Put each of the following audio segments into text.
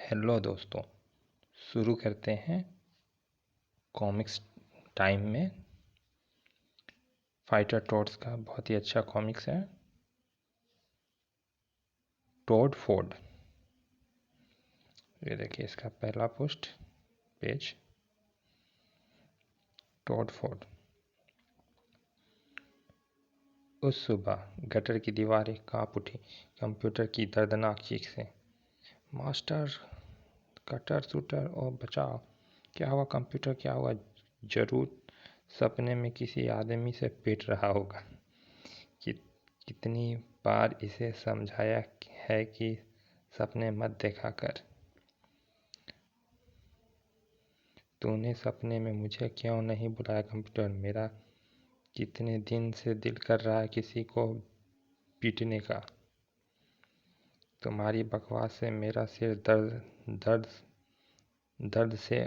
Hello दोस्तों, शुरू करते हैं कॉमिक्स टाइम में। फाइटर टॉड्स का बहुत ही अच्छा कॉमिक्स है, टॉड फोर्ड। ये देखिए इसका पहला पोस्ट पेज, टॉड फोर्ड। उस सुबह गटर की दीवारें कांप उठी कंप्यूटर की दर्दनाक चीख से। मास्टर, कटर शूटर और बचाओ। क्या हुआ कंप्यूटर, क्या हुआ? जरूर सपने में किसी आदमी से पिट रहा होगा। कितनी बार इसे समझाया है कि सपने मत देखा कर। तूने सपने में मुझे क्यों नहीं बुलाया कंप्यूटर? मेरा कितने दिन से दिल कर रहा है किसी को पीटने का। तुम्हारी बकवास से मेरा सिर दर्द से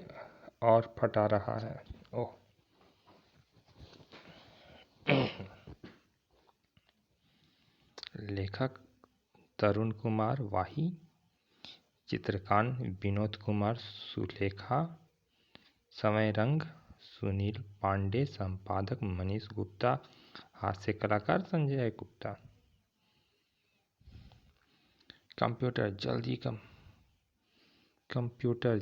और फटा रहा है। ओह। लेखक तरुण कुमार वाही, चित्रकार विनोद कुमार सुलेखा, समय रंग सुनील पांडे, संपादक मनीष गुप्ता, हास्य कलाकार संजय गुप्ता। कंप्यूटर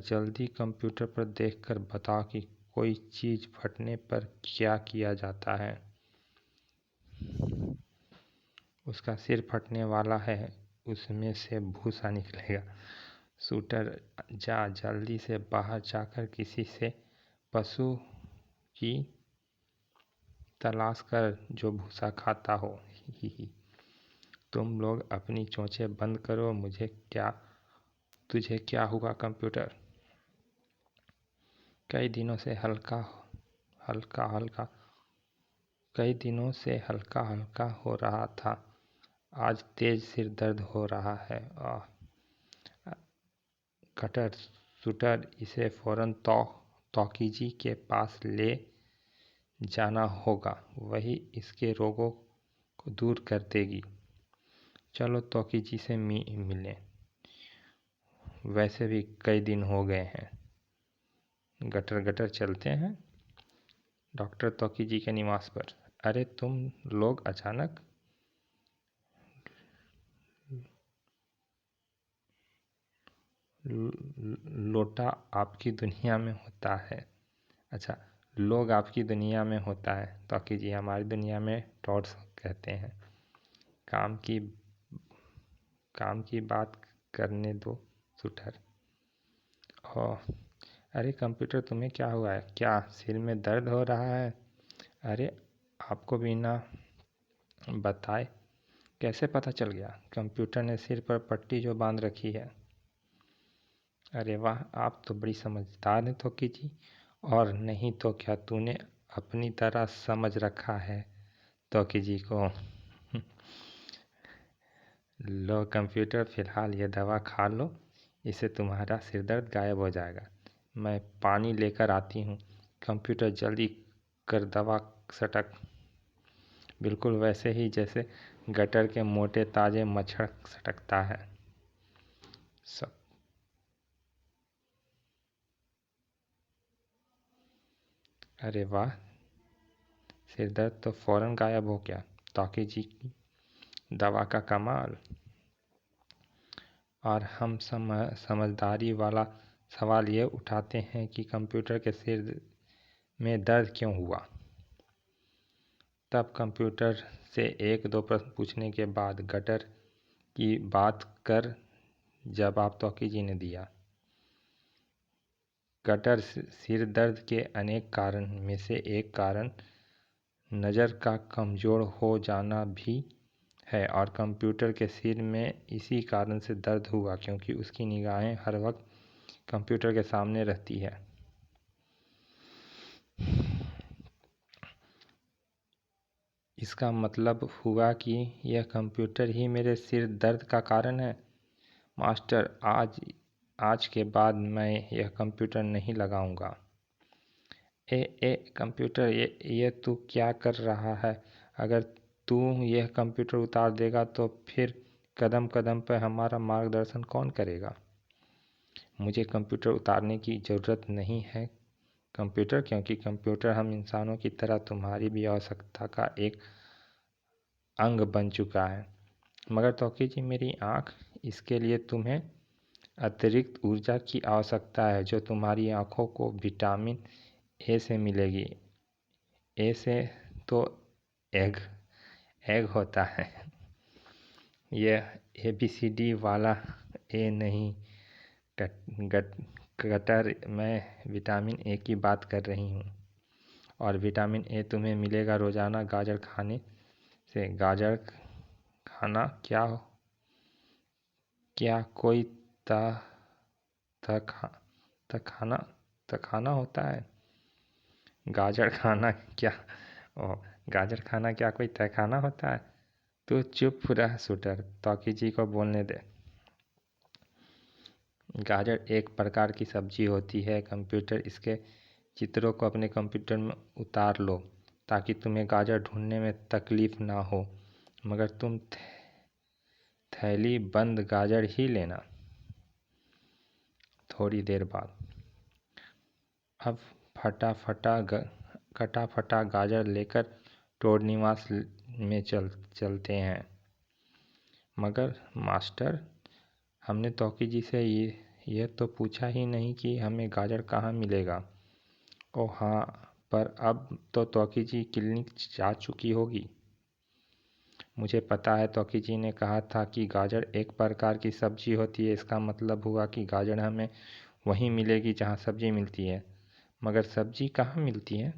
जल्दी कंप्यूटर पर देखकर बताओ कि कोई चीज़ फटने पर क्या किया जाता है। उसका सिर फटने वाला है, उसमें से भूसा निकलेगा। शूटर, जा जल्दी से बाहर जाकर किसी से पशु की तलाश कर जो भूसा खाता हो। तुम लोग अपनी चोंचें बंद करो। तुझे क्या हुआ कंप्यूटर? कई दिनों से हल्का हल्का हो रहा था, आज तेज सिर दर्द हो रहा है। कटर शूटर, इसे फौरन तौकीजी के पास ले जाना होगा, वही इसके रोगों को दूर कर देगी। चलो तौकीजी से मिलें, वैसे भी कई दिन हो गए हैं। गटर चलते हैं डॉक्टर तौकीजी के निवास पर। अरे तुम लोग अचानक? लोटा आपकी दुनिया में होता है। अच्छा, लोग आपकी दुनिया में होता है, तौकीजी हमारी दुनिया में टॉड्स कहते हैं। काम की बात करने दो शूटर। ओह, अरे कंप्यूटर तुम्हें क्या हुआ है? क्या सिर में दर्द हो रहा है? अरे आपको बिना बताए कैसे पता चल गया? कंप्यूटर ने सिर पर पट्टी जो बांध रखी है। अरे वाह, आप तो बड़ी समझदार हैं तौकीजी। और नहीं तो क्या तूने अपनी तरह समझ रखा है तौकीजी को? लो कंप्यूटर, फिलहाल ये दवा खा लो, इससे तुम्हारा सिर दर्द गायब हो जाएगा। मैं पानी लेकर आती हूँ। कंप्यूटर जल्दी कर दवा सटक, बिल्कुल वैसे ही जैसे गटर के मोटे ताजे मच्छर सटकता है। सब अरे वाह, सिर दर्द तो फौरन गायब हो गया। तौकीजी की दवा का कमाल। और हम समझदारी वाला सवाल ये उठाते हैं कि कंप्यूटर के सिर में दर्द क्यों हुआ। तब कंप्यूटर से एक दो प्रश्न पूछने के बाद गटर की बात कर जवाब तौकीजी ने दिया। गटर सिर दर्द के अनेक कारण में से एक कारण नज़र का कमज़ोर हो जाना भी है, और कंप्यूटर के सिर में इसी कारण से दर्द हुआ क्योंकि उसकी निगाहें हर वक्त कंप्यूटर के सामने रहती है। इसका मतलब हुआ कि यह कंप्यूटर ही मेरे सिर दर्द का कारण है। मास्टर, आज के बाद मैं यह कंप्यूटर नहीं लगाऊंगा। कंप्यूटर, ये तू क्या कर रहा है? अगर तू यह कंप्यूटर उतार देगा तो फिर कदम कदम पर हमारा मार्गदर्शन कौन करेगा? मुझे कंप्यूटर उतारने की ज़रूरत नहीं है कंप्यूटर, क्योंकि कंप्यूटर हम इंसानों की तरह तुम्हारी भी आवश्यकता का एक अंग बन चुका है। मगर तौके जी मेरी आँख, इसके लिए तुम्हें अतिरिक्त ऊर्जा की आवश्यकता है जो तुम्हारी आँखों को विटामिन ए से मिलेगी। ए से तो एग एग होता है, यह ABCD वाला ए नहीं। कटर, मैं विटामिन ए की बात कर रही हूँ। और विटामिन ए तुम्हें मिलेगा रोज़ाना गाजर खाने से। गाजर खाना क्या कोई ता तखा तखाना तखाना होता है? गाजर खाना क्या ओ गाजर खाना क्या कोई तहखाना होता है? तू चुप रह शूटर, तौकी जी को बोलने दे। गाजर एक प्रकार की सब्जी होती है कंप्यूटर, इसके चित्रों को अपने कंप्यूटर में उतार लो ताकि तुम्हें गाजर ढूंढने में तकलीफ ना हो। मगर तुम थैली बंद गाजर ही लेना। थोड़ी देर बाद अब कटा फटा गाजर लेकर टोड निवास में चलते हैं। मगर मास्टर, हमने तौकी जी से यह तो पूछा ही नहीं कि हमें गाजर कहाँ मिलेगा। ओह हाँ, पर अब तो तौकी जी क्लिनिक जा चुकी होगी। मुझे पता है, तौकी जी ने कहा था कि गाजर एक प्रकार की सब्जी होती है। इसका मतलब हुआ कि गाजर हमें वहीं मिलेगी जहाँ सब्जी मिलती है। मगर सब्जी कहाँ मिलती है?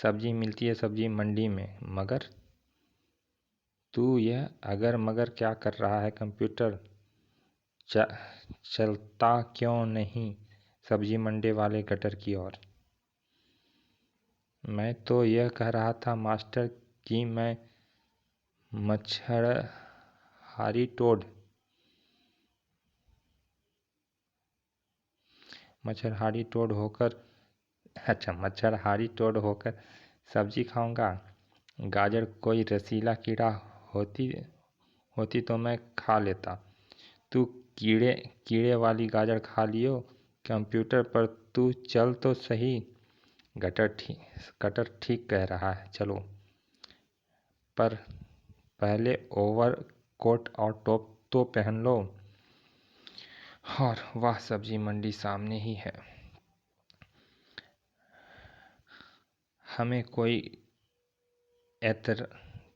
सब्जी मिलती है सब्जी मंडी में। मगर तू यह अगर मगर क्या कर रहा है कंप्यूटर? चलता क्यों नहीं सब्जी मंडी वाले गटर की ओर? मैं तो यह कह रहा था मास्टर कि मैं मच्छरहारी टोड होकर सब्जी खाऊंगा। गाजर कोई रसीला कीड़ा होती होती तो मैं खा लेता। तू कीड़े वाली गाजर खा लियो कंप्यूटर पर। तू चल तो सही। कटर ठीक कह रहा है, चलो। पर पहले ओवर कोट और टोप तो पहन लो। और वह सब्जी मंडी सामने ही है। हमें कोई एतर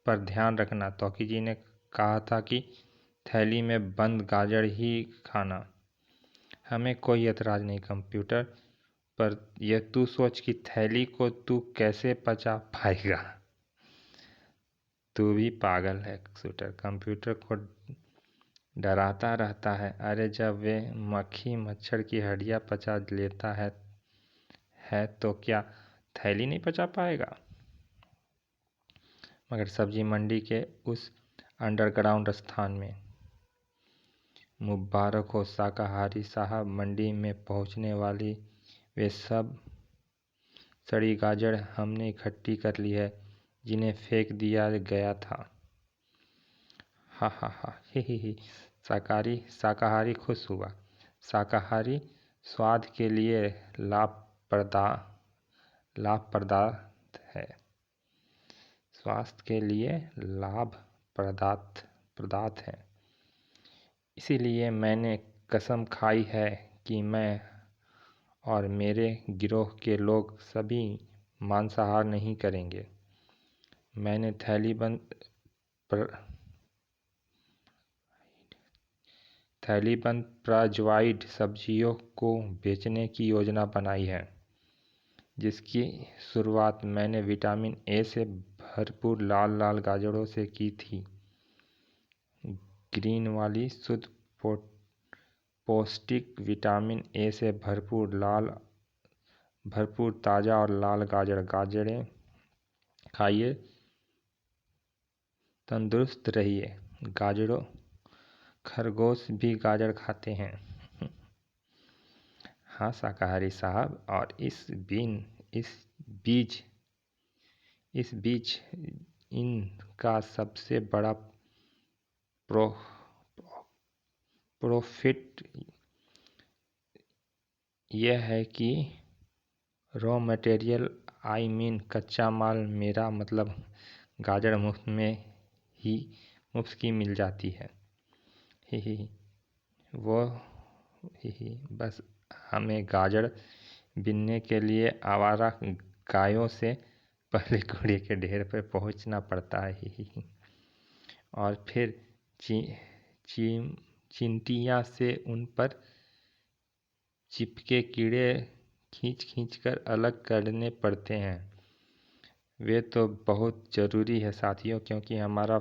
पर ध्यान रखना, तौकी जी ने कहा था कि थैली में बंद गाजर ही खाना। हमें कोई एतराज़ नहीं कंप्यूटर, पर यह तू सोच कि थैली को तू कैसे पचा पाएगा। तू भी पागल है शूटर, कंप्यूटर को डराता रहता है। अरे जब वे मक्खी मच्छर की हड्डियाँ पचा लेता है तो क्या थैली नहीं पचा पाएगा? मगर सब्जी मंडी के उस अंडरग्राउंड स्थान में मुबारक हो शाकाहारी साहब, मंडी में पहुंचने वाली वे सब सड़ी गाजर हमने इकट्ठी कर ली है जिन्हें फेंक दिया गया था। हा हा हा ही। शाकाहारी खुश हुआ। शाकाहारी स्वाद के लिए लाभप्रदात है। स्वास्थ्य के लिए लाभप्रदात है। इसीलिए मैंने कसम खाई है कि मैं और मेरे गिरोह के लोग सभी मांसाहार नहीं करेंगे। मैंने थैलीबंद फ्राइज़ सब्जियों को बेचने की योजना बनाई है, जिसकी शुरुआत मैंने विटामिन ए से भरपूर लाल लाल गाजरों से की थी। ग्रीन वाली शुद्ध पौष्टिक विटामिन ए से भरपूर ताज़ा और लाल गाजरें खाइए, तंदुरुस्त रहिए। खरगोश भी गाजर खाते हैं। हाँ शाकाहारी साहब, और इस बीच इनका सबसे बड़ा प्रॉफिट यह है कि रॉ मटेरियल आई मीन कच्चा माल, मेरा मतलब गाजर मुफ्त की मिल जाती है। ही ही ही। वो ही बस हमें गाजर बीनने के लिए आवारा गायों से पहले कूड़े के ढेर पर पहुंचना पड़ता है। ही और फिर ची ची चिंटियाँ से उन पर चिपके कीड़े खींच खींच कर अलग करने पड़ते हैं। वे तो बहुत ज़रूरी है साथियों, क्योंकि हमारा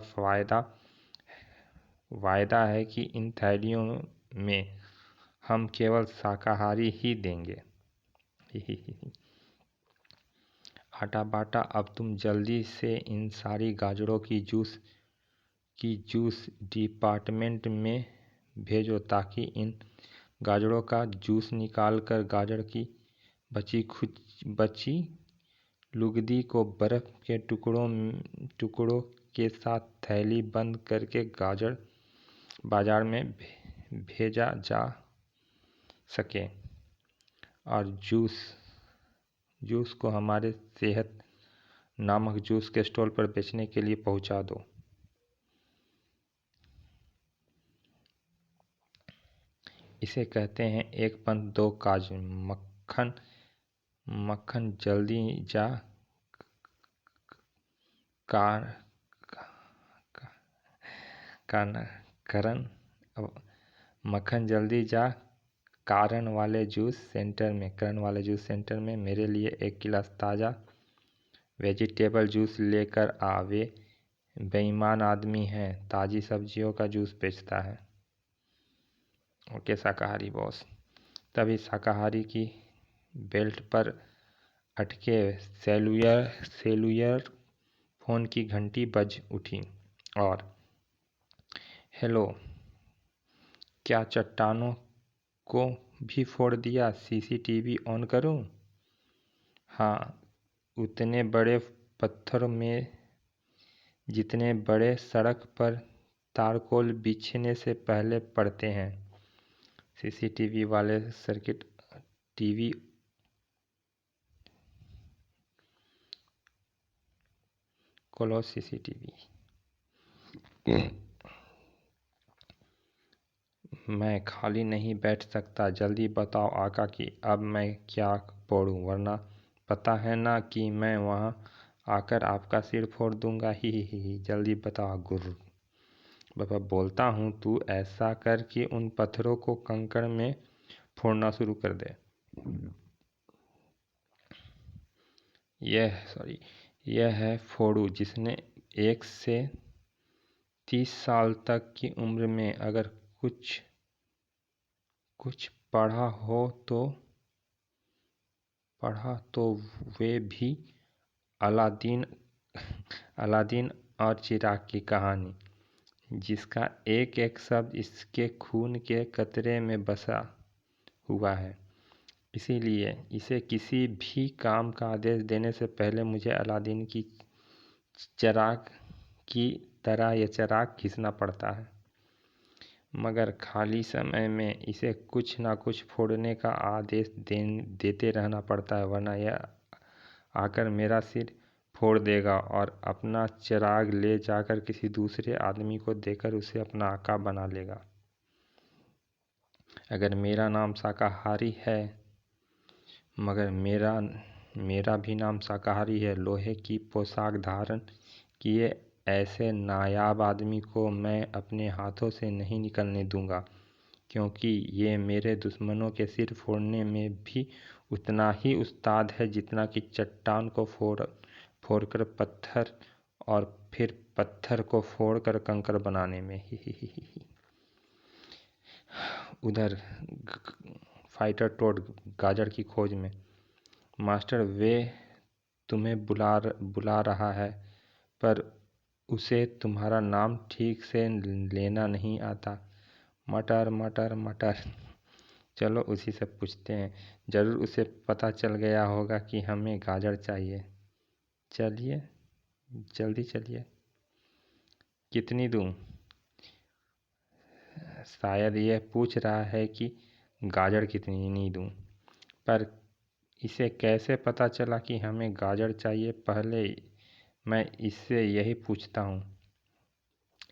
वायदा है कि इन थैलियों में हम केवल शाकाहारी ही देंगे। आटा बाटा, अब तुम जल्दी से इन सारी गाजरों की जूस डिपार्टमेंट में भेजो, ताकि इन गाजरों का जूस निकाल कर गाजर की बची लुगदी को बर्फ के टुकड़ों के साथ थैली बंद करके गाजर बाजार में भेजा जा सके, और जूस को हमारे सेहत नामक जूस के स्टॉल पर बेचने के लिए पहुंचा दो। इसे कहते हैं एक पंथ दो काज। मक्खन जल्दी जा करण वाले जूस सेंटर में मेरे लिए 1 गिलास ताज़ा वेजिटेबल जूस लेकर आ। वे बेईमान आदमी हैं, ताज़ी सब्जियों का जूस बेचता है। ओके शाकाहारी बॉस। तभी शाकाहारी की बेल्ट पर अटके सेलुलर फोन की घंटी बज उठी। और हेलो, क्या चट्टानों को भी फोड़ दिया? सीसीटीवी ऑन करूं? हाँ, उतने बड़े पत्थरों में जितने बड़े सड़क पर तारकोल बिछने से पहले पड़ते हैं। सीसीटीवी वाले सर्किट टीवी खोलो। सीसीटीवी। मैं खाली नहीं बैठ सकता, जल्दी बताओ आका कि अब मैं क्या फोड़ूं, वरना पता है ना कि मैं वहां आकर आपका सिर फोड़ दूंगा। ही जल्दी बताओ गुरु। बाबा बोलता हूँ, तू ऐसा कर कि उन पत्थरों को कंकड़ में फोड़ना शुरू कर दे। यह है फोड़ू, जिसने 1 से 30 साल तक की उम्र में अगर कुछ पढ़ा तो वे भी अलादीन और चिराग की कहानी, जिसका एक एक शब्द इसके खून के कतरे में बसा हुआ है। इसीलिए इसे किसी भी काम का आदेश देने से पहले मुझे अलादीन की चिराग की तरह यह चिराग खींचना पड़ता है। मगर खाली समय में इसे कुछ ना कुछ फोड़ने का आदेश देते रहना पड़ता है, वरना यह आकर मेरा सिर फोड़ देगा और अपना चिराग ले जाकर किसी दूसरे आदमी को देकर उसे अपना आका बना लेगा। अगर मेरा नाम शाकाहारी है, मगर मेरा भी नाम शाकाहारी है, लोहे की पोशाक धारण किए ऐसे नायाब आदमी को मैं अपने हाथों से नहीं निकलने दूंगा, क्योंकि ये मेरे दुश्मनों के सिर फोड़ने में भी उतना ही उस्ताद है जितना कि चट्टान को फोड़कर पत्थर और फिर पत्थर को फोड़कर कंकड़ बनाने में। उधर फाइटर टोड गाजर की खोज में। मास्टर, वे तुम्हें बुला रहा है, पर उसे तुम्हारा नाम ठीक से लेना नहीं आता। मटर मटर मटर। चलो उसी से पूछते हैं, जरूर उसे पता चल गया होगा कि हमें गाजर चाहिए। चलिए, जल्दी चलिए। कितनी दूं? शायद यह पूछ रहा है कि गाजर कितनी दूँ। पर इसे कैसे पता चला कि हमें गाजर चाहिए? पहले मैं इससे यही पूछता हूँ।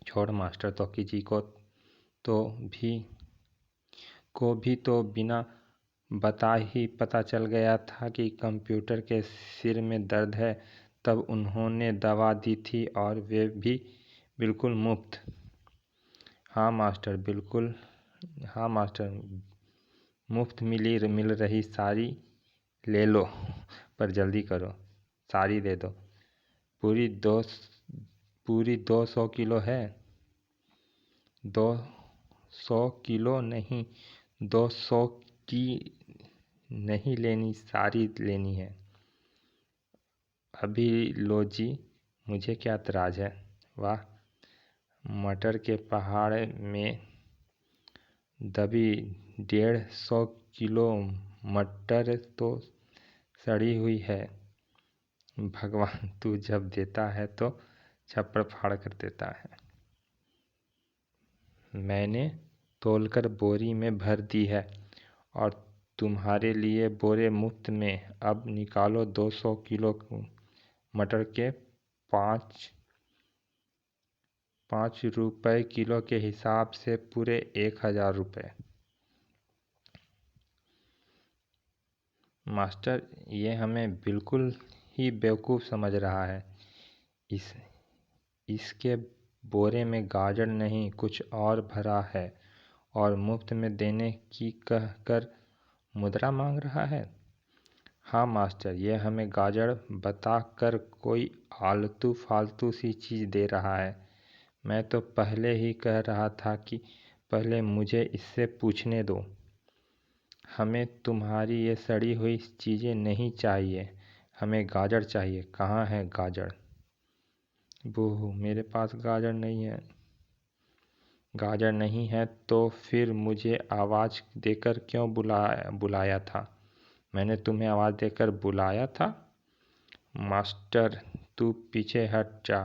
छोड़ मास्टर, तोकी जी तो भी तो बिना बताए ही पता चल गया था कि कंप्यूटर के सिर में दर्द है। तब उन्होंने दवा दी थी और वे भी बिल्कुल मुफ्त। हाँ मास्टर, बिल्कुल। हाँ मास्टर, मुफ्त मिल रही सारी ले लो। पर जल्दी करो, सारी दे दो। पूरी 200 किलो है। 200 किलो नहीं, 200 की नहीं लेनी, सारी लेनी है। अभी लो जी, मुझे क्या एतराज़ है। वाह, मटर के पहाड़ में दबी 150 किलो मटर तो सड़ी हुई है। भगवान, तू जब देता है तो छप्पड़ फाड़ कर देता है। मैंने तौलकर बोरी में भर दी है और तुम्हारे लिए बोरे मुफ्त में। अब निकालो 200 किलो मटर के 5 रुपए किलो के हिसाब से पूरे 1000 रुपये। मास्टर, ये हमें बिल्कुल ही बेवकूफ़ समझ रहा है। इसके बोरे में गाजर नहीं, कुछ और भरा है और मुफ्त में देने की कहकर मुद्रा मांग रहा है। हाँ मास्टर, ये हमें गाजर बता कर कोई आलतू फालतू सी चीज़ दे रहा है। मैं तो पहले ही कह रहा था कि पहले मुझे इससे पूछने दो। हमें तुम्हारी ये सड़ी हुई चीज़ें नहीं चाहिए, हमें गाजर चाहिए। कहाँ है गाजर? बूह, मेरे पास गाजर नहीं है। गाजर नहीं है तो फिर मुझे आवाज़ देकर क्यों बुलाया था? मैंने तुम्हें आवाज़ देकर बुलाया था? मास्टर, तू पीछे हट जा,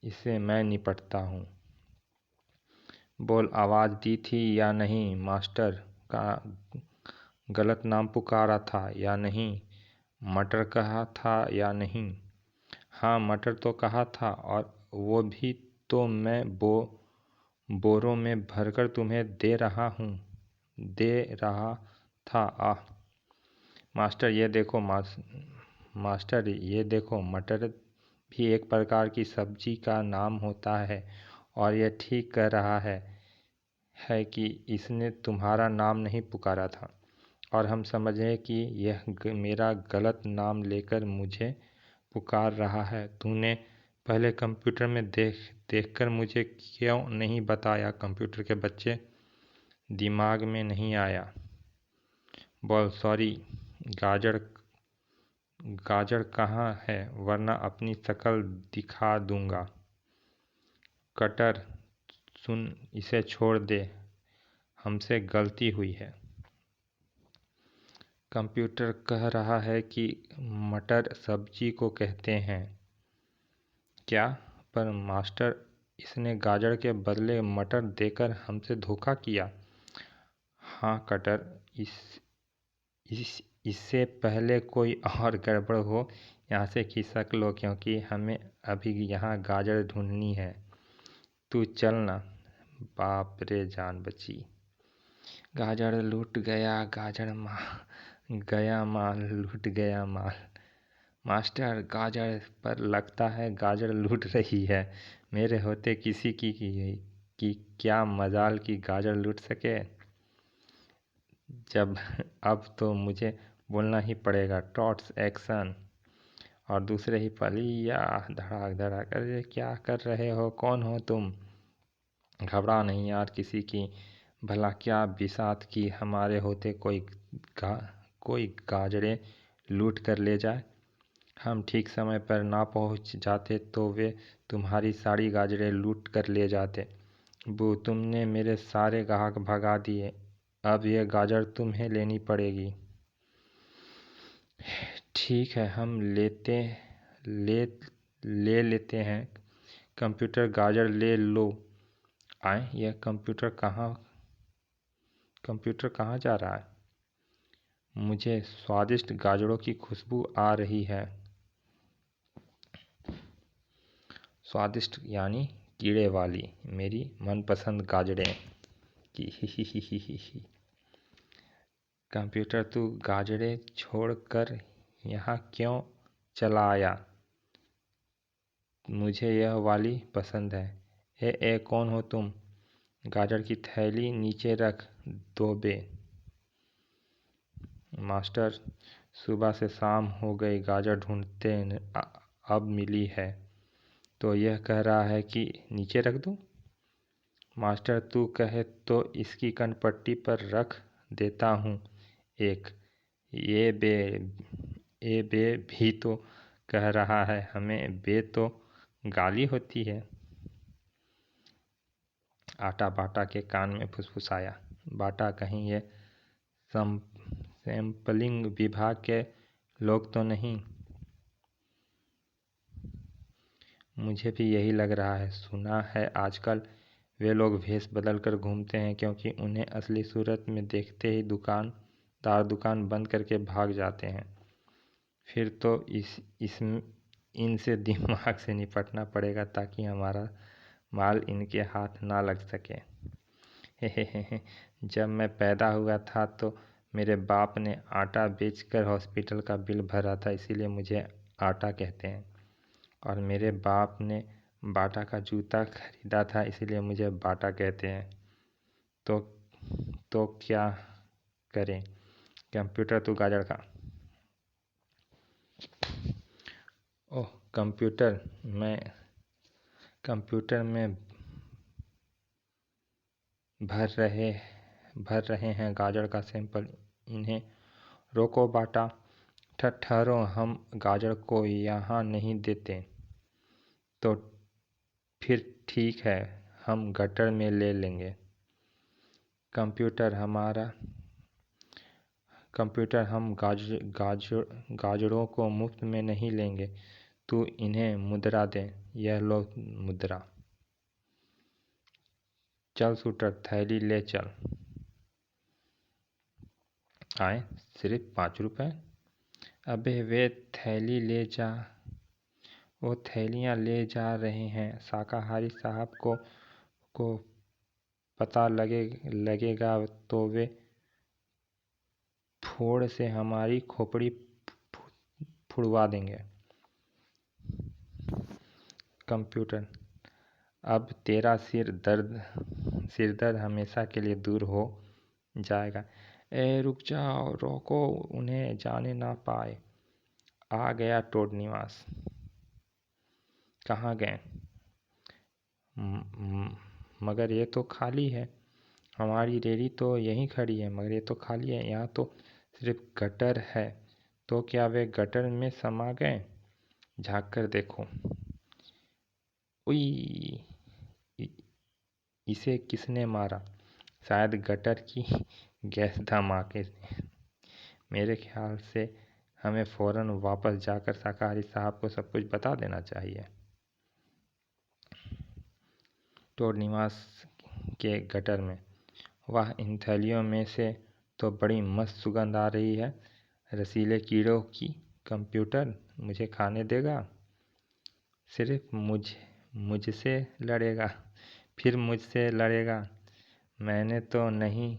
इससे मैं निपटता हूँ। बोल, आवाज़ दी थी या नहीं? मास्टर का गलत नाम पुकारा था या नहीं? मटर कहा था या नहीं? हाँ, मटर तो कहा था, और वो भी तो मैं बोरों में भरकर तुम्हें दे रहा था। आह मास्टर, ये देखो मास्टर, ये देखो, मटर भी एक प्रकार की सब्जी का नाम होता है। और यह ठीक कह रहा है कि इसने तुम्हारा नाम नहीं पुकारा था, और हम समझे कि यह मेरा गलत नाम लेकर मुझे पुकार रहा है। तूने पहले कंप्यूटर में देखकर मुझे क्यों नहीं बताया? कंप्यूटर के बच्चे, दिमाग में नहीं आया। बोल, सॉरी। गाजर कहाँ है, वरना अपनी शक्ल दिखा दूंगा। कटर, सुन, इसे छोड़ दे, हमसे गलती हुई है। कंप्यूटर कह रहा है कि मटर सब्जी को कहते हैं। क्या? पर मास्टर, इसने गाजर के बदले मटर देकर हमसे धोखा किया। हाँ कटर, इससे पहले कोई और गड़बड़ हो, यहाँ से खिसक लो, क्योंकि हमें अभी यहाँ गाजर ढूंढनी है। तू चल ना। बाप रे, जान बची। गाजर लूट गया, माल लूट गया माल। मास्टर, गाजर पर लगता है गाजर लूट रही है। मेरे होते किसी की क्या मजाल की गाजर लूट सके। अब तो मुझे बोलना ही पड़ेगा, टॉट्स एक्शन। और दूसरे ही पल या धड़ाक धड़ाक। अरे क्या कर रहे हो? कौन हो तुम? घबरा नहीं यार किसी की, भला क्या बिसात की हमारे होते कोई गाजरें लूट कर ले जाए। हम ठीक समय पर ना पहुंच जाते तो वे तुम्हारी सारी गाजरें लूट कर ले जाते। बू, तुमने मेरे सारे ग्राहक भगा दिए, अब ये गाजर तुम्हें लेनी पड़ेगी। ठीक है, हम ले लेते हैं। कंप्यूटर, गाजर ले लो। आए, यह कंप्यूटर कहाँ कंप्यूटर कहाँ जा रहा है? मुझे स्वादिष्ट गाजरों की खुशबू आ रही है। स्वादिष्ट यानी कीड़े वाली मेरी मनपसंद गाजरें की ही। कंप्यूटर, तू गाजरें छोड़कर यहाँ क्यों चला आया? मुझे यह वाली पसंद है। कौन हो तुम? गाजर की थैली नीचे रख, दोबे। मास्टर, सुबह से शाम हो गई, गाजर ढूंढते अब मिली है, तो यह कह रहा है कि नीचे रख दूं? मास्टर, तू कहे तो इसकी कनपट्टी पर रख देता हूँ एक। ये बे ए बे भी तो कह रहा है, हमें बे तो गाली होती है। आटा बाटा के कान में फुसफुसाया। बाटा, कहीं ये सैम्पलिंग विभाग के लोग तो नहीं? मुझे भी यही लग रहा है। सुना है आजकल वे लोग भेष बदल कर घूमते हैं, क्योंकि उन्हें असली सूरत में देखते ही दुकानदार दुकान बंद करके भाग जाते हैं। फिर तो इनसे दिमाग से निपटना पड़ेगा, ताकि हमारा माल इनके हाथ ना लग सके। हे। जब मैं पैदा हुआ था तो मेरे बाप ने आटा बेचकर हॉस्पिटल का बिल भरा था, इसीलिए मुझे आटा कहते हैं। और मेरे बाप ने बाटा का जूता खरीदा था, इसीलिए मुझे बाटा कहते हैं। तो क्या करें? कंप्यूटर, तू गाजर खा। ओह कंप्यूटर में भर रहे हैं गाजर का सैंपल, इन्हें रोको बाटा। ठहरो, हम गाजर को यहाँ नहीं देते। तो फिर ठीक है, हम गटर में ले लेंगे। कंप्यूटर, हम गाजरों को मुफ्त में नहीं लेंगे। तू इन्हें मुद्रा दे। यह लो मुद्रा। चल शूटर, थैली ले चल। आए, सिर्फ 5 रुपए? अबे वो थैलियाँ ले जा रहे हैं। शाकाहारी साहब को पता लगेगा तो वे फोड़ से हमारी खोपड़ी फुड़वा देंगे। कंप्यूटर, अब तेरा सिर दर्द हमेशा के लिए दूर हो जाएगा। रुक जाओ, रोको, उन्हें जाने ना पाए। आ गया टोड निवास। कहाँ गए? मगर ये तो खाली है। हमारी रेडी तो यहीं खड़ी है, मगर ये तो खाली है। यहाँ तो सिर्फ गटर है। तो क्या वे गटर में समा गए? झाँक कर देखो। उई, इसे किसने मारा? शायद गटर की गैस धमाके से। मेरे ख्याल से हमें फौरन वापस जाकर शाकाहारी साहब को सब कुछ बता देना चाहिए। टोड निवास के गटर में। वाह, इन थैलियों में से तो बड़ी मस्त सुगंध आ रही है, रसीले कीड़ों की। कंप्यूटर, मुझे खाने देगा? सिर्फ मुझसे लड़ेगा? फिर मुझसे लड़ेगा? मैंने तो नहीं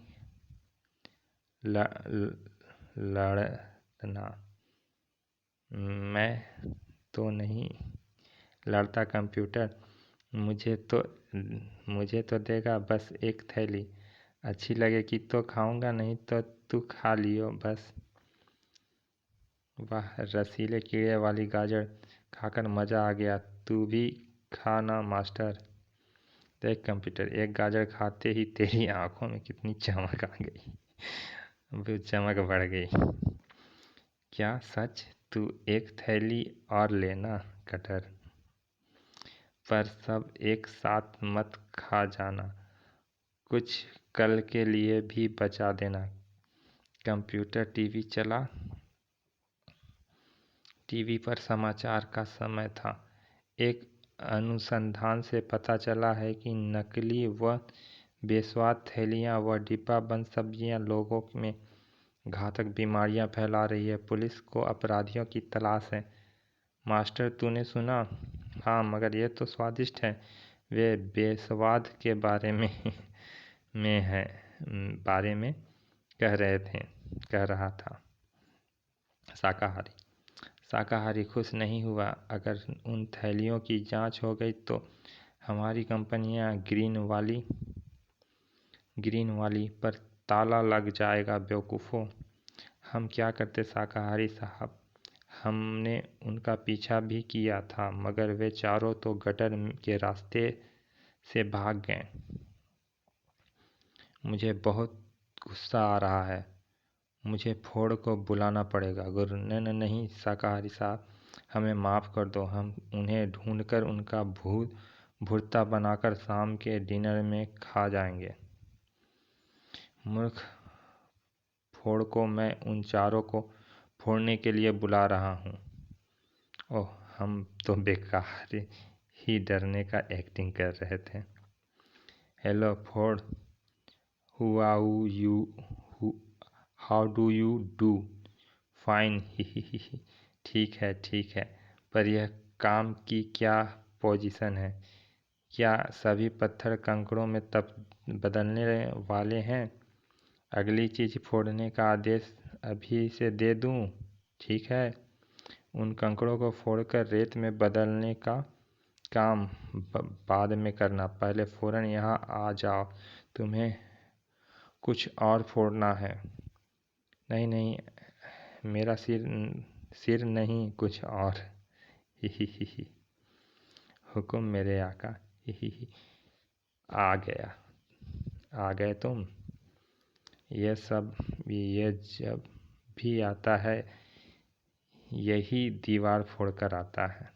लड़ना। मैं तो नहीं लड़ता। कंप्यूटर, मुझे तो देगा बस एक थैली। अच्छी लगेगी तो खाऊंगा, नहीं तो तू खा लियो बस। वाह, रसीले कीड़े वाली गाजर खाकर मज़ा आ गया। तू भी खा ना मास्टर। देख कंप्यूटर, एक गाजर खाते ही तेरी आंखों में कितनी चमक आ गई। वो चमक बढ़ गई। क्या सच? तू एक थैली और लेना कटर, पर सब एक साथ मत खा जाना। कुछ कल के लिए भी बचा देना। कंप्यूटर, टीवी चला। टीवी पर समाचार का समय था। एक अनुसंधान से पता चला है कि नकली व बेस्वाद थैलियाँ व डिब्बाबंद सब्जियाँ लोगों में घातक बीमारियाँ फैला रही है। पुलिस को अपराधियों की तलाश है। मास्टर, तूने सुना? हाँ, मगर ये तो स्वादिष्ट है। वे बेस्वाद के बारे में बारे में कह रहा था। शाकाहारी खुश नहीं हुआ। अगर उन थैलियों की जांच हो गई तो हमारी कंपनियां ग्रीन वाली पर ताला लग जाएगा। बेवकूफ़ों, हम क्या करते शाकाहारी साहब? हमने उनका पीछा भी किया था, मगर वे चारों तो गटर के रास्ते से भाग गए। मुझे बहुत गुस्सा आ रहा है। मुझे फोर्ड को बुलाना पड़ेगा। नहीं शाकाहारी साहब, हमें माफ़ कर दो। हम उन्हें ढूंढकर उनका भुर्ता बनाकर शाम के डिनर में खा जाएंगे। मूर्ख, फोर्ड को मैं उन चारों को फोड़ने के लिए बुला रहा हूँ। ओह, हम तो बेकार ही डरने का एक्टिंग कर रहे थे। Hello Ford, how do you do? Fine. ठीक है। पर यह काम की क्या पोजीशन है? क्या सभी पत्थर कंकड़ों में बदलने वाले हैं? अगली चीज़ फोड़ने का आदेश अभी से दे दूं? ठीक है, उन कंकड़ों को फोड़कर रेत में बदलने का काम बाद में करना। पहले फ़ौरन यहाँ आ जाओ। तुम्हें कुछ और फोड़ना है? नहीं, मेरा सिर नहीं, कुछ और। हुक्म मेरे आका। आ गए तुम। ये जब भी आता है यही दीवार फोड़कर आता है।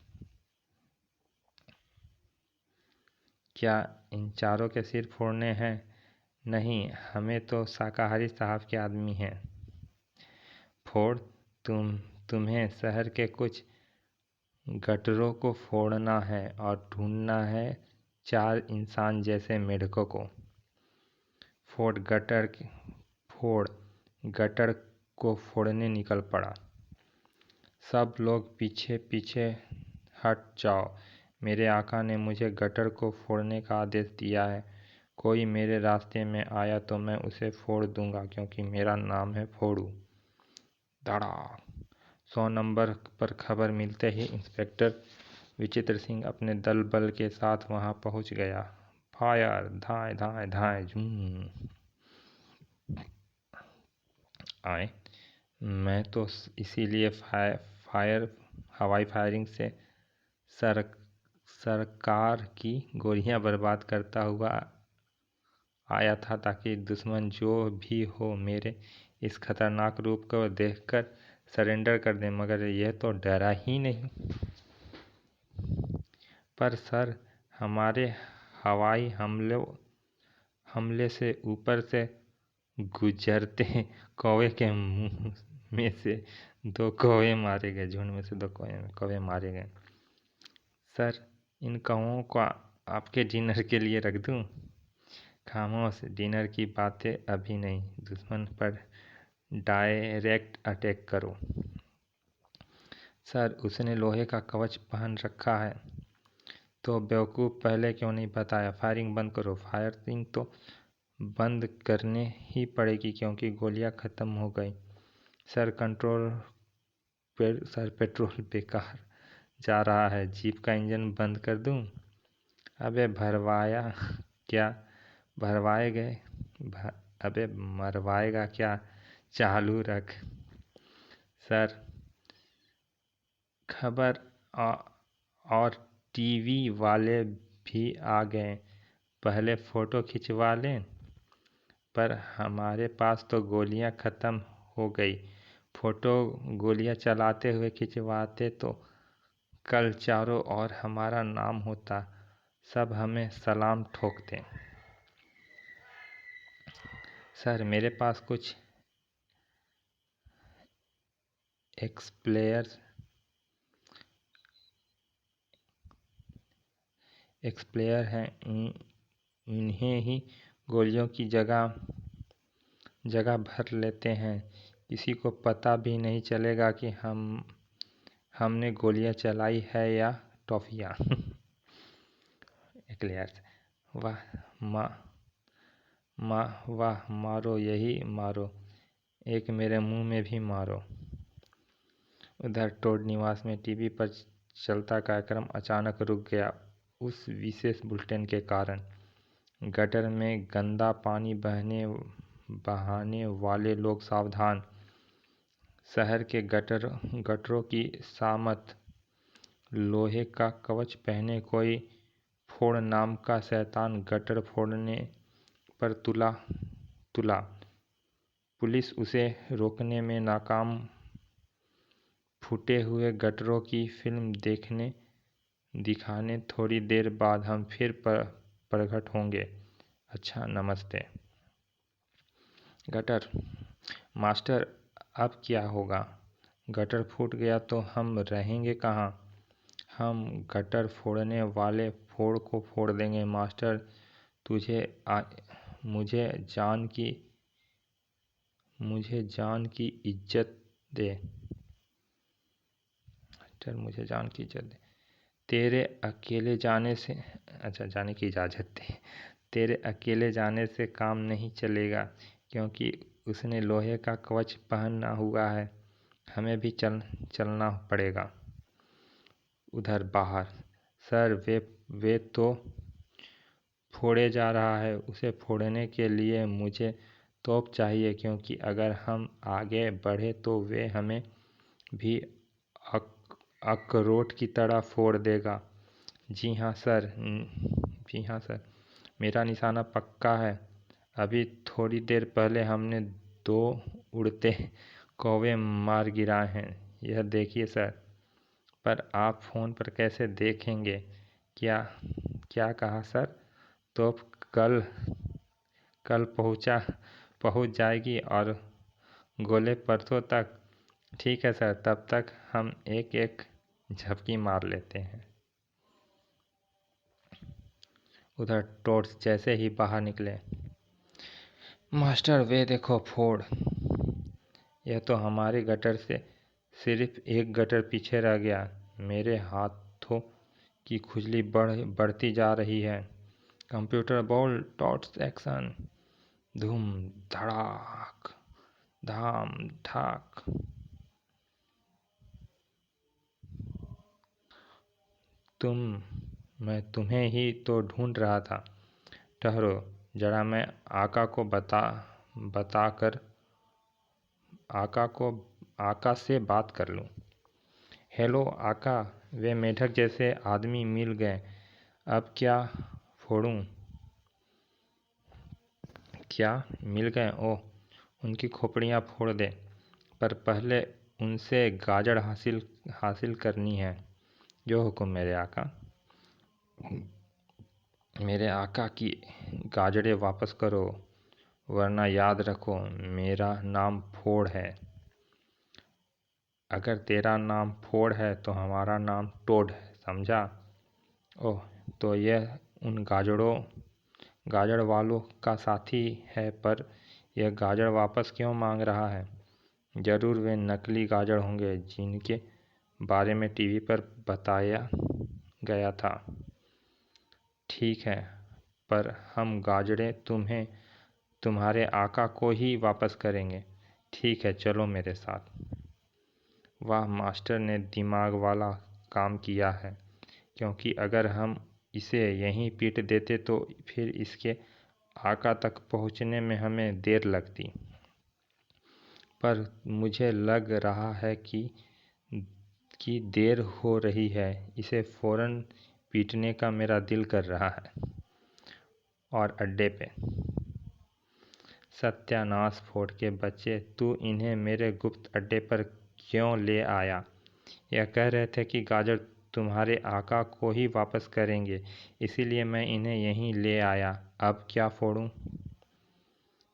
क्या इन चारों के सिर फोड़ने हैं? नहीं, हमें तो शाकाहारी साहब के आदमी हैं। फोड़, तुम्हें शहर के कुछ गटरों को फोड़ना है और ढूंढना है 4 इंसान जैसे मेढकों को। फोड़ गटर को फोड़ने निकल पड़ा। सब लोग पीछे पीछे हट जाओ। मेरे आका ने मुझे गटर को फोड़ने का आदेश दिया है। कोई मेरे रास्ते में आया तो मैं उसे फोड़ दूंगा, क्योंकि मेरा नाम है फोड़ू। धड़ाक। 100 नंबर पर खबर मिलते ही इंस्पेक्टर विचित्र सिंह अपने दल बल के साथ वहां पहुंच गया। फायर! धाए धाए धाए झूम आए। मैं तो इसीलिए हवाई फायरिंग से सरकार की गोलियां बर्बाद करता हुआ आया था, ताकि दुश्मन जो भी हो मेरे इस खतरनाक रूप को देखकर सरेंडर कर दे। मगर यह तो डरा ही नहीं। पर सर, हमारे हवाई हमले से ऊपर से गुजरते कौवे के मुंह में से 2 कौवे मारे गए। झुंड में से 2 कौवे मारे गए। सर, इन कौवों को आपके डिनर के लिए रख दूं? खामोश, डिनर की बातें अभी नहीं। दुश्मन पर डायरेक्ट अटैक करो। सर, उसने लोहे का कवच पहन रखा है। तो बेवकूफ़, पहले क्यों नहीं बताया? फायरिंग बंद करो। फायरिंग तो बंद करनी ही पड़ेगी, क्योंकि गोलियां ख़त्म हो गई। सर, पेट्रोल बेकार जा रहा है। जीप का इंजन बंद कर दूं? अबे भरवाया क्या? अबे मरवाएगा क्या? चालू रख। सर, खबर और टीवी वाले भी आ गए। पहले फ़ोटो खिंचवा लें। पर हमारे पास तो गोलियां ख़त्म हो गई। फ़ोटो गोलियां चलाते हुए खिंचवाते तो कल चारों ओर हमारा नाम होता, सब हमें सलाम ठोकते। सर, मेरे पास कुछ एक्सप्लेयर हैं। इन्हें ही गोलियों की जगह जगह भर लेते हैं। किसी को पता भी नहीं चलेगा कि हमने गोलियां चलाई है या टॉफियाँ। एक्लियर्स, वाह माँ वाह, मारो, यही मारो, एक मेरे मुंह में भी मारो। उधर टोड निवास में टीवी पर चलता कार्यक्रम अचानक रुक गया उस विशेष बुलेटिन के कारण। गटर में गंदा पानी बहाने वाले लोग सावधान। शहर के गटरों की सामत। लोहे का कवच पहने कोई फोड़ नाम का शैतान गटर फोड़ने पर तुला। पुलिस उसे रोकने में नाकाम। फूटे हुए गटरों की फिल्म दिखाने थोड़ी देर बाद हम फिर प्रकट होंगे। अच्छा, नमस्ते। गटर मास्टर, अब क्या होगा? गटर फूट गया तो हम रहेंगे कहाँ? हम गटर फोड़ने वाले फोड़ को फोड़ देंगे मास्टर। मुझे जान की इज्जत दे। मास्टर, मुझे जान की इज्जत दे। तेरे अकेले जाने से जाने की इजाज़त दे। तेरे अकेले जाने से काम नहीं चलेगा, क्योंकि उसने लोहे का कवच पहना हुआ है। हमें भी चलना पड़ेगा। उधर बाहर, सर, वे तो फोड़े जा रहा है। उसे फोड़ने के लिए मुझे तोप चाहिए, क्योंकि अगर हम आगे बढ़े तो वे हमें भी अखरोट की तरह फोड़ देगा। जी हाँ सर, मेरा निशाना पक्का है। अभी थोड़ी देर पहले हमने 2 उड़ते कौवे मार गिराए हैं, यह देखिए सर। पर आप फ़ोन पर कैसे देखेंगे? क्या कहा सर? तोप कल पहुंच जाएगी और गोले परसों तक। ठीक है सर, तब तक हम एक एक झपकी मार लेते हैं। उधर टोर्च जैसे ही बाहर निकले, मास्टर वे देखो फोड़। यह तो हमारे गटर से सिर्फ एक गटर पीछे रह गया। मेरे हाथों की खुजली बढ़ती जा रही है। कंप्यूटर बोल, टॉर्च एक्शन। धूम धड़ाक, धाम ठाक। मैं तुम्हें ही तो ढूंढ रहा था। ठहरो जरा, मैं आका से बात कर लूं। हेलो आका, वे मेढक जैसे आदमी मिल गए। अब क्या फोड़ूं? क्या मिल गए? ओह, उनकी खोपड़ियाँ फोड़ दे, पर पहले उनसे गाजर हासिल करनी है। जो हुक्म मेरे आका। मेरे आका की गाजरें वापस करो, वरना याद रखो मेरा नाम फोड़ है। अगर तेरा नाम फोड़ है तो हमारा नाम टोड है, समझा? ओह, तो यह उन गाजर वालों का साथी है, पर यह गाजर वापस क्यों मांग रहा है? जरूर वे नकली गाजर होंगे जिनके बारे में टीवी पर बताया गया था। ठीक है, पर हम गाजरें तुम्हारे आका को ही वापस करेंगे। ठीक है, चलो मेरे साथ। वाह, मास्टर ने दिमाग वाला काम किया है, क्योंकि अगर हम इसे यहीं पीट देते तो फिर इसके आका तक पहुंचने में हमें देर लगती। पर मुझे लग रहा है कि देर हो रही है। इसे फौरन पीटने का मेरा दिल कर रहा है। और अड्डे पे, सत्यानाश फोड़ के बच्चे, तू इन्हें मेरे गुप्त अड्डे पर क्यों ले आया? यह कह रहे थे कि गाजर तुम्हारे आका को ही वापस करेंगे, इसीलिए मैं इन्हें यहीं ले आया। अब क्या फोड़ूं?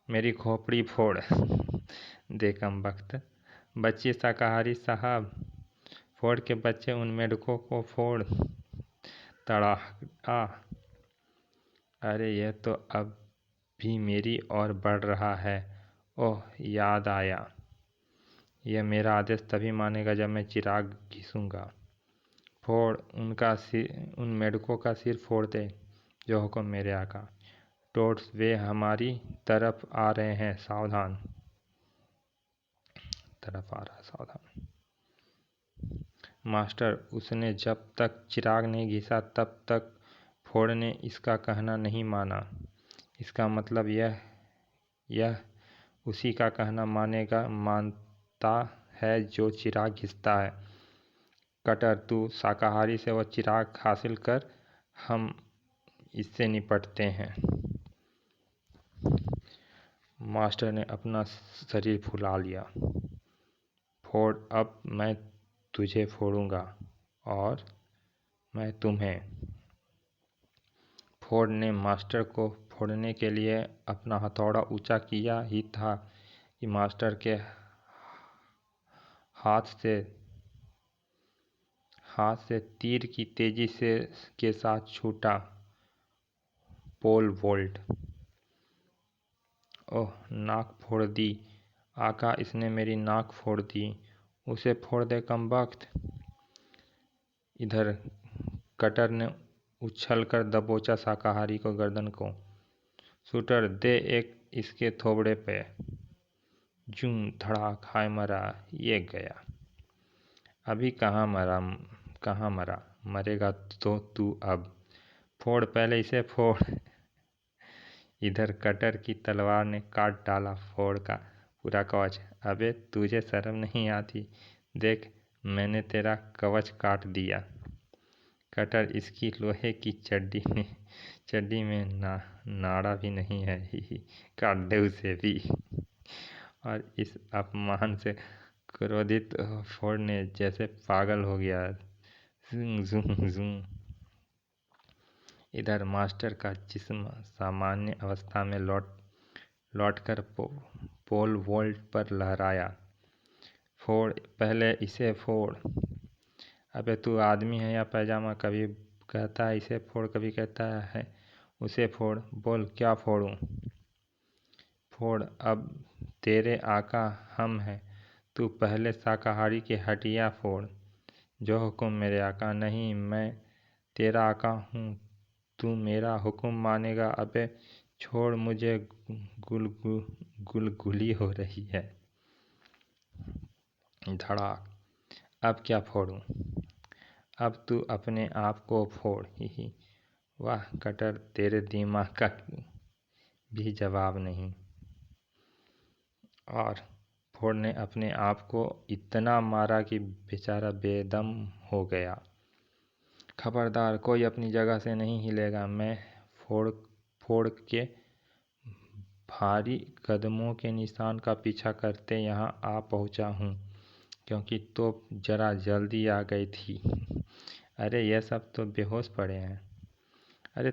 मेरी खोपड़ी फोड़। दे कमबख्त, बच्चे शाकाहारी साहब, फोड़ के बच्चे उन मेढकों को फोड़। तड़ा। अरे यह तो अब भी मेरी ओर बढ़ रहा है। ओह, याद आया, यह मेरा आदेश तभी मानेगा जब मैं चिराग घिसूँगा। फोड़ उनका सिर, उन मेढकों का सिर फोड़ दे। जो हुक्म मेरे आका। टोड्स, वे हमारी तरफ आ रहे हैं, सावधान। तरफ आ रहा, सावधान। मास्टर, उसने जब तक चिराग नहीं घिसा तब तक फोड़ ने इसका कहना नहीं माना। इसका मतलब यह उसी का कहना मानता है जो चिराग घिसता है। कटर, तू शाकाहारी से वह चिराग हासिल कर, हम इससे निपटते हैं। मास्टर ने अपना शरीर फुला लिया। फोड़, अब मैं तुझे फोड़ूंगा और मैं तुम्हें। फोड़ ने मास्टर को फोड़ने के लिए अपना हथौड़ा ऊंचा किया ही था कि मास्टर के हाथ से तीर की तेजी के साथ छूटा पोल वोल्ट। ओह, नाक फोड़ दी आका, इसने मेरी नाक फोड़ दी। उसे फोड़ दे कमबख्त। इधर कटर ने उछलकर दबोचा शाकाहारी को गर्दन को। शूटर, दे एक इसके थोबड़े पे। जूं, धड़ाक, हाय मरा, ये गया। अभी कहाँ मरा, मरेगा तो तू अब। फोड़, पहले इसे फोड़। इधर कटर की तलवार ने काट डाला फोड़ का पूरा कवच। अबे, तुझे शर्म नहीं आती? देख, मैंने तेरा कवच काट दिया। कटर, इसकी लोहे की चड्डी में नाड़ा भी नहीं है। ही, काट दे उसे भी। और इस अपमान से क्रोधित फोड़ ने जैसे पागल हो गया। इधर मास्टर का जिस्म सामान्य अवस्था में लौटकर पोल वोल्ट पर लहराया। फोड़, पहले इसे फोड़। अबे, तू आदमी है या पैजामा? कभी कहता है इसे फोड़, कभी कहता है उसे फोड़। बोल, क्या फोड़ूं? फोड़, अब तेरे आका हम हैं, तू पहले शाकाहारी की हड्डियां फोड़। जो हुक्म मेरे आका। नहीं, मैं तेरा आका हूँ, तू मेरा हुक्म मानेगा। अबे छोड़ मुझे, गुलगुली हो रही है। धड़ाक। अब क्या फोड़ूं? अब तू अपने आप को फोड़। ही। वाह कटर, तेरे दिमाग का भी जवाब नहीं। और फोड़ ने अपने आप को इतना मारा कि बेचारा बेदम हो गया। खबरदार, कोई अपनी जगह से नहीं हिलेगा। मैं फोड़ के भारी कदमों के निशान का पीछा करते यहाँ आ पहुँचा हूँ, क्योंकि तोप जरा जल्दी आ गई थी। अरे, यह सब तो बेहोश पड़े हैं। अरे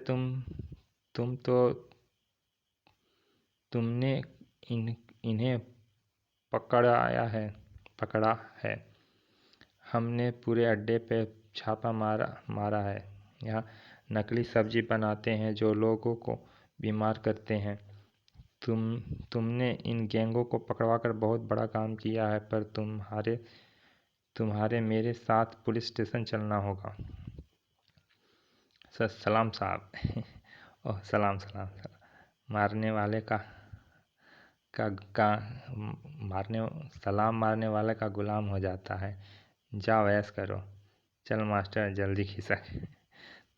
तुमने इन्हें पकड़ा है। हमने पूरे अड्डे पे छापा मारा है। यहाँ नकली सब्जी बनाते हैं जो लोगों को बीमार करते हैं। तुमने इन गैंगों को पकड़वाकर बहुत बड़ा काम किया है, पर तुम्हारे मेरे साथ पुलिस स्टेशन चलना होगा। सलाम साहब। ओह, सलाम। सलाम मारने वाले का गुलाम हो जाता है। जाओ ऐश करो। चल मास्टर, जल्दी खिसक।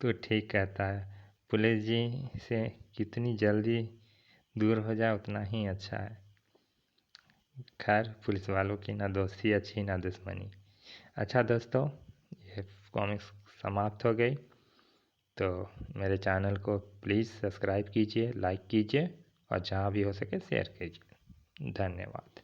तू ठीक कहता है। पुलिस जी से कितनी जल्दी दूर हो जाए उतना ही अच्छा है। खैर, पुलिस वालों की ना दोस्ती अच्छी ना दुश्मनी। अच्छा दोस्तों, ये कॉमिक्स समाप्त हो गई। तो मेरे चैनल को प्लीज़ सब्सक्राइब कीजिए, लाइक कीजिए और जहाँ भी हो सके शेयर कीजिए। धन्यवाद।